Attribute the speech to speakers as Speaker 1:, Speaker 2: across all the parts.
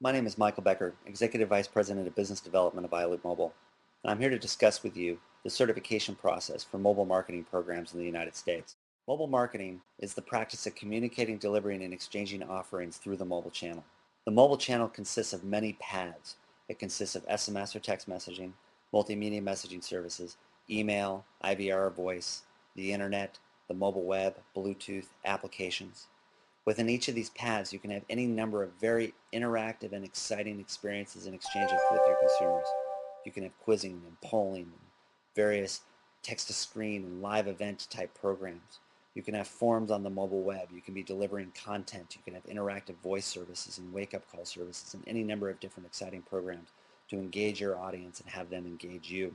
Speaker 1: My name is Michael Becker, Executive Vice President of Business Development of iLoop Mobile, and I'm here to discuss with you the certification process for mobile marketing programs in the United States. Mobile marketing is the practice of communicating, delivering, and exchanging offerings through the mobile channel. The mobile channel consists of many paths. It consists of SMS or text messaging, multimedia messaging services, email, IVR or voice, the internet, the mobile web, Bluetooth, applications. Within each of these paths, you can have any number of very interactive and exciting experiences and exchanges with your consumers. You can have quizzing and polling and various text-to-screen and live event type programs. You can have forums on the mobile web. You can be delivering content. You can have interactive voice services and wake-up call services and any number of different exciting programs to engage your audience and have them engage you.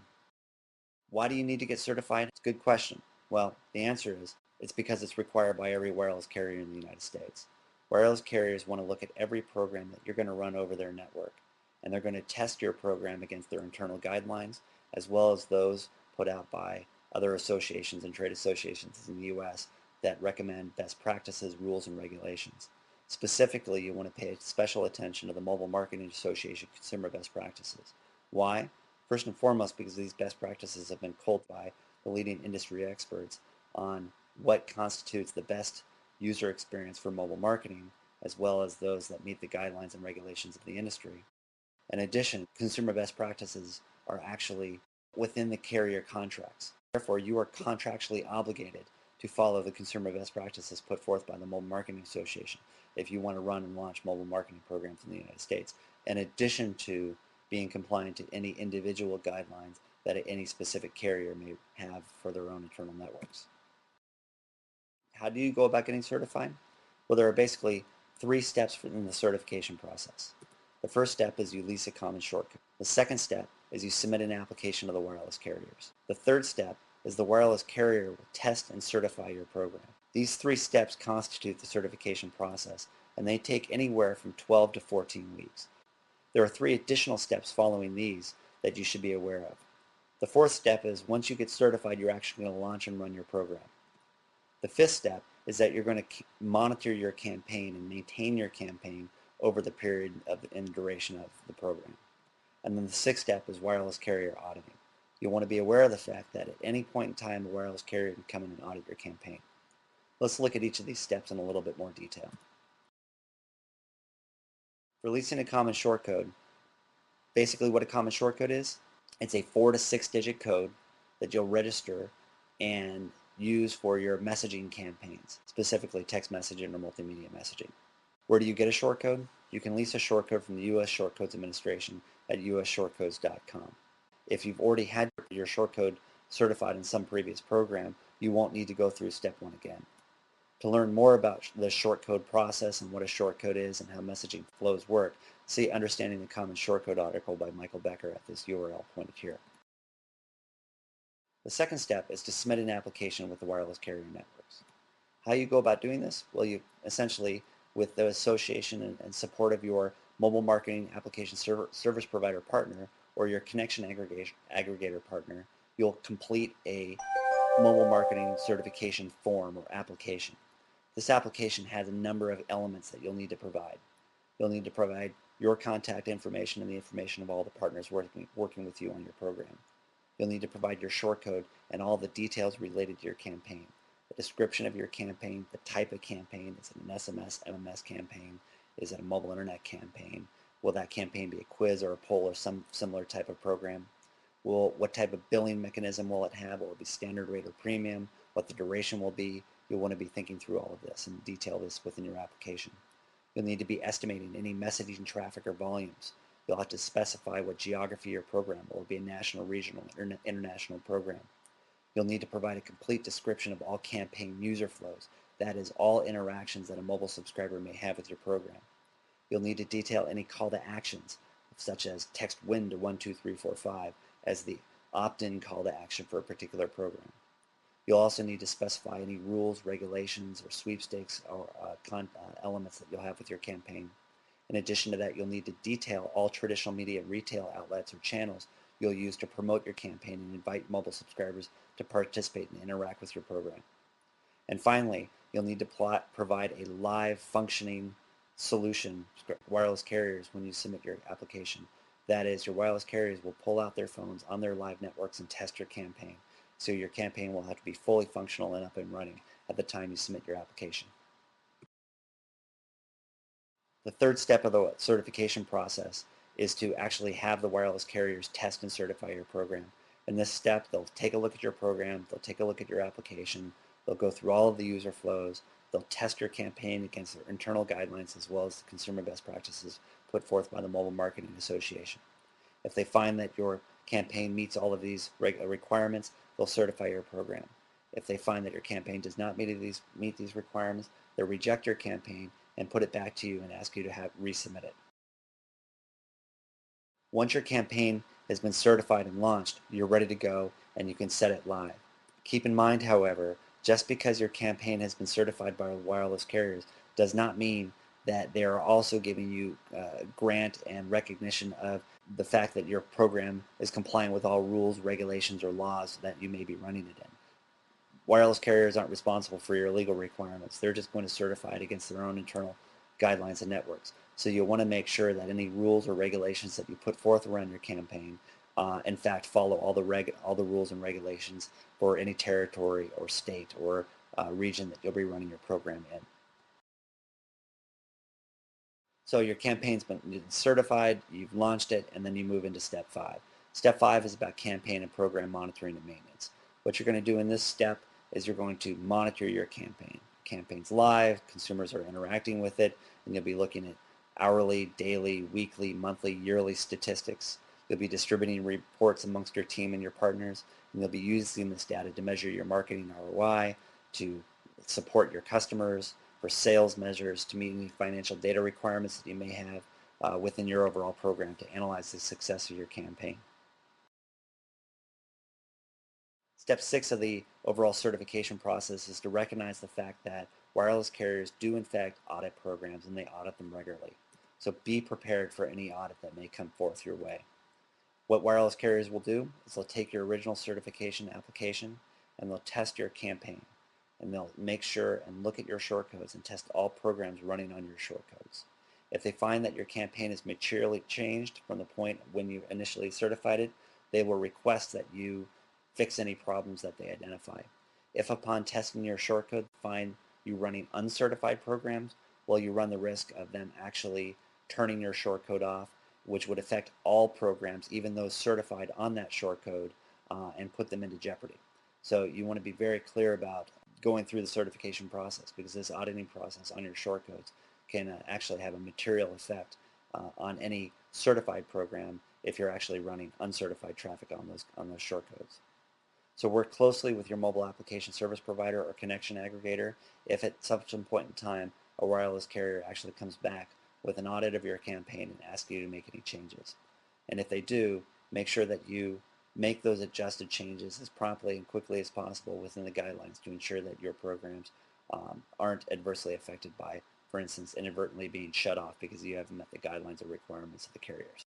Speaker 1: Why do you need to get certified? It's a good question. Well, the answer is it's because it's required by every wireless carrier in the United States. Wireless carriers want to look at every program that you're going to run over their network, and they're going to test your program against their internal guidelines as well as those put out by other associations and trade associations in the U.S. that recommend best practices, rules, and regulations. Specifically, you want to pay special attention to the Mobile Marketing Association Consumer Best Practices. Why? First and foremost, because these best practices have been culled by the leading industry experts on what constitutes the best user experience for mobile marketing, as well as those that meet the guidelines and regulations of the industry. In addition, consumer best practices are actually within the carrier contracts. Therefore, you are contractually obligated to follow the consumer best practices put forth by the Mobile Marketing Association if you want to run and launch mobile marketing programs in the United States, in addition to being compliant to any individual guidelines that any specific carrier may have for their own internal networks. How do you go about getting certified? Well, there are basically three steps in the certification process. The first step is you lease a common shortcode. The second step is you submit an application to the wireless carriers. The third step is the wireless carrier will test and certify your program. These three steps constitute the certification process, and they take anywhere from 12 to 14 weeks. There are three additional steps following these that you should be aware of. The fourth step is once you get certified, you're actually going to launch and run your program. The fifth step is that you're going to monitor your campaign and maintain your campaign over the period and duration of the program. And then the sixth step is wireless carrier auditing. You want to be aware of the fact that at any point in time, a wireless carrier can come in and audit your campaign. Let's look at each of these steps in a little bit more detail. Releasing a common shortcode. Basically what a common shortcode is, it's a 4 to 6 digit code that you'll register and use for your messaging campaigns, specifically text messaging or multimedia messaging. Where do you get a shortcode? You can lease a shortcode from the U.S. Shortcodes Administration at usshortcodes.com. If you've already had your shortcode certified in some previous program, you won't need to go through step one again. To learn more about the shortcode process and what a shortcode is and how messaging flows work, see Understanding the Common Shortcode article by Michael Becker at this URL pointed here. The second step is to submit an application with the wireless carrier networks. How you go about doing this? Well, you essentially, with the association and support of your mobile marketing application service provider partner or your connection aggregator partner, you'll complete a mobile marketing certification form or application. This application has a number of elements that you'll need to provide. You'll need to provide your contact information and the information of all the partners working with you on your program. You'll need to provide your shortcode and all the details related to your campaign. The description of your campaign, the type of campaign, is it an SMS, MMS campaign? Is it a mobile internet campaign? Will that campaign be a quiz or a poll or some similar type of program? What type of billing mechanism will it have? Will it be standard rate or premium? What the duration will be? You'll want to be thinking through all of this and detail this within your application. You'll need to be estimating any messaging traffic or volumes. You'll have to specify what geography your program will be, a national, regional, international program. You'll need to provide a complete description of all campaign user flows. That is, all interactions that a mobile subscriber may have with your program. You'll need to detail any call to actions, such as text WIN to 12345 as the opt-in call to action for a particular program. You'll also need to specify any rules, regulations, or sweepstakes or elements that you'll have with your campaign. In addition to that, you'll need to detail all traditional media retail outlets or channels you'll use to promote your campaign and invite mobile subscribers to participate and interact with your program. And finally, you'll need to provide a live functioning solution, wireless carriers, when you submit your application. That is, your wireless carriers will pull out their phones on their live networks and test your campaign. So your campaign will have to be fully functional and up and running at the time you submit your application. The third step of the certification process is to actually have the wireless carriers test and certify your program. In this step, they'll take a look at your program, they'll take a look at your application, they'll go through all of the user flows, they'll test your campaign against their internal guidelines as well as the consumer best practices put forth by the Mobile Marketing Association. If they find that your campaign meets all of these requirements, they'll certify your program. If they find that your campaign does not meet these requirements, they'll reject your campaign and put it back to you and ask you to resubmit it. Once your campaign has been certified and launched, you're ready to go and you can set it live. Keep in mind, however, just because your campaign has been certified by wireless carriers does not mean that they are also giving you grant and recognition of the fact that your program is complying with all rules, regulations, or laws that you may be running it in. Wireless carriers aren't responsible for your legal requirements. They're just going to certify it against their own internal guidelines and networks. So you'll want to make sure that any rules or regulations that you put forth around your campaign, in fact, follow all the rules and regulations for any territory or state or region that you'll be running your program in. So your campaign's been certified, you've launched it, and then you move into step 5. Step 5 is about campaign and program monitoring and maintenance. What you're going to do in this step is you're going to monitor your campaign. Campaign's live, consumers are interacting with it, and you'll be looking at hourly, daily, weekly, monthly, yearly statistics. You'll be distributing reports amongst your team and your partners, and you'll be using this data to measure your marketing ROI, to support your customers, for sales measures, to meet any financial data requirements that you may have within your overall program to analyze the success of your campaign. Step 6 of the overall certification process is to recognize the fact that wireless carriers do in fact audit programs and they audit them regularly. So be prepared for any audit that may come forth your way. What wireless carriers will do is they'll take your original certification application and they'll test your campaign. And they'll make sure and look at your shortcodes and test all programs running on your shortcodes. If they find that your campaign is materially changed from the point when you initially certified it, they will request that you fix any problems that they identify. If upon testing your shortcode find you running uncertified programs, well, you run the risk of them actually turning your shortcode off, which would affect all programs, even those certified on that shortcode, and put them into jeopardy. So you want to be very clear about going through the certification process, because this auditing process on your shortcodes can actually have a material effect on any certified program if you're actually running uncertified traffic on those shortcodes. So work closely with your mobile application service provider or connection aggregator if at some point in time a wireless carrier actually comes back with an audit of your campaign and asks you to make any changes. And if they do, make sure that you make those adjusted changes as promptly and quickly as possible within the guidelines to ensure that your programs aren't adversely affected by, for instance, inadvertently being shut off because you haven't met the guidelines or requirements of the carriers.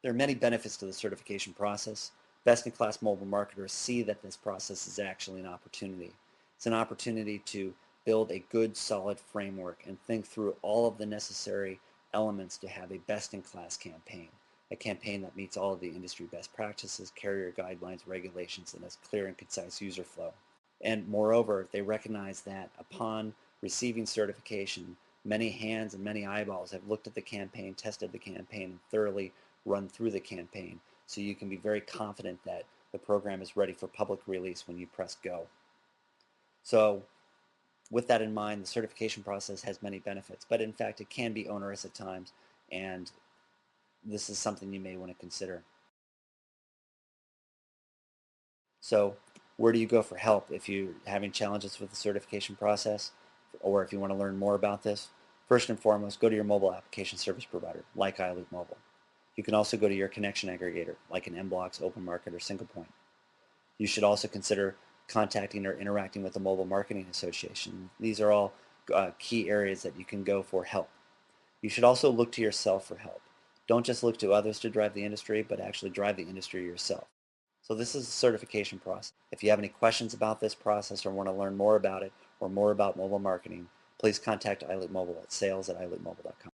Speaker 1: There are many benefits to the certification process. Best-in-class mobile marketers see that this process is actually an opportunity. It's an opportunity to build a good, solid framework and think through all of the necessary elements to have a best-in-class campaign, a campaign that meets all of the industry best practices, carrier guidelines, regulations, and has clear and concise user flow. And moreover, they recognize that upon receiving certification, many hands and many eyeballs have looked at the campaign, tested the campaign, and thoroughly run through the campaign. So you can be very confident that the program is ready for public release when you press go. So with that in mind, the certification process has many benefits, but in fact it can be onerous at times, and this is something you may want to consider. So where do you go for help if you're having challenges with the certification process, or if you want to learn more about this? First and foremost, go to your mobile application service provider, like iLoop Mobile. You can also go to your connection aggregator, like an mBlocks, OpenMarket, or SinglePoint. You should also consider contacting or interacting with the Mobile Marketing Association. These are all key areas that you can go for help. You should also look to yourself for help. Don't just look to others to drive the industry, but actually drive the industry yourself. So this is the certification process. If you have any questions about this process or want to learn more about it or more about mobile marketing, please contact iLoopMobile at sales@iloopmobile.com.